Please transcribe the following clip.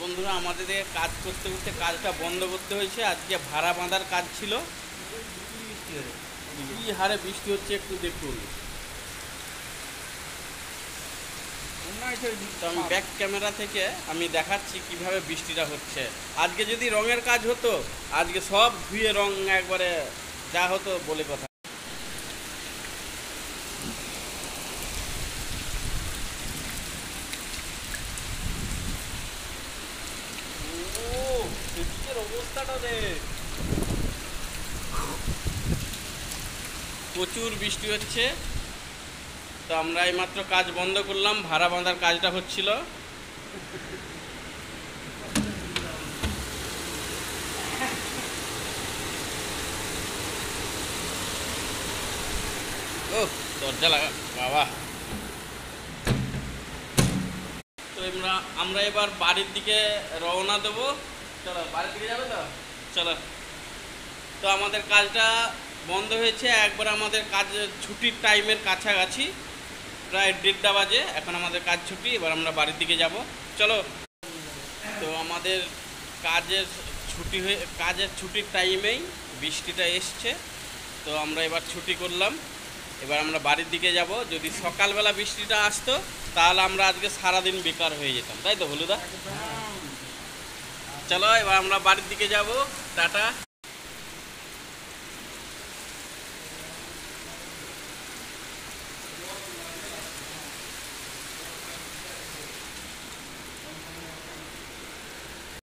বন্ধুরা আমাদের কাজ করতে করতে কাজটা বন্ধ করতে হয়েছে। আজকে ভাড়া বাঁধার কাজ ছিল। কি হারে বৃষ্টি হচ্ছে একটু দেখুন। তো আমি ব্যাক ক্যামেরা থেকে আমি দেখাচ্ছি কিভাবে বৃষ্টিটা হচ্ছে। আজকে যদি রঙের কাজ হতো আজকে সব ধুয়ে রং একবারে যা হতো বলে কথা। অবস্থাটা দেখ, প্রচুর বৃষ্টি হচ্ছে। তো আমরা এইমাত্র কাজ বন্ধ করলাম, ভাড়া বাঁধার কাজটা হচ্ছিল। ও দরজা লাগা বাবা। তো আমরা এবার বাড়ির দিকে রওনা দেবো। চলো বাড়ির দিকে যাবে তো, চলো। তো আমাদের কাজটা বন্ধ হয়েছে একবার, আমাদের কাজ ছুটির টাইমের কাছাকাছি, প্রায় 1:30 বাজে। এখন আমাদের কাজ ছুটি, এবার আমরা বাড়ির দিকে যাব, চলো। তো আমাদের কাজের ছুটির টাইমেই বৃষ্টিটা এসছে। তো আমরা এবার ছুটি করলাম, এবার আমরা বাড়ির দিকে যাব। যদি সকালবেলা বৃষ্টিটা আসতো তাহলে আমরা আজকে সারাদিন বেকার হয়ে যেতাম, তাই তো হলুদা? চলো এবার আমরা বাড়ির দিকে যাব, টাটা।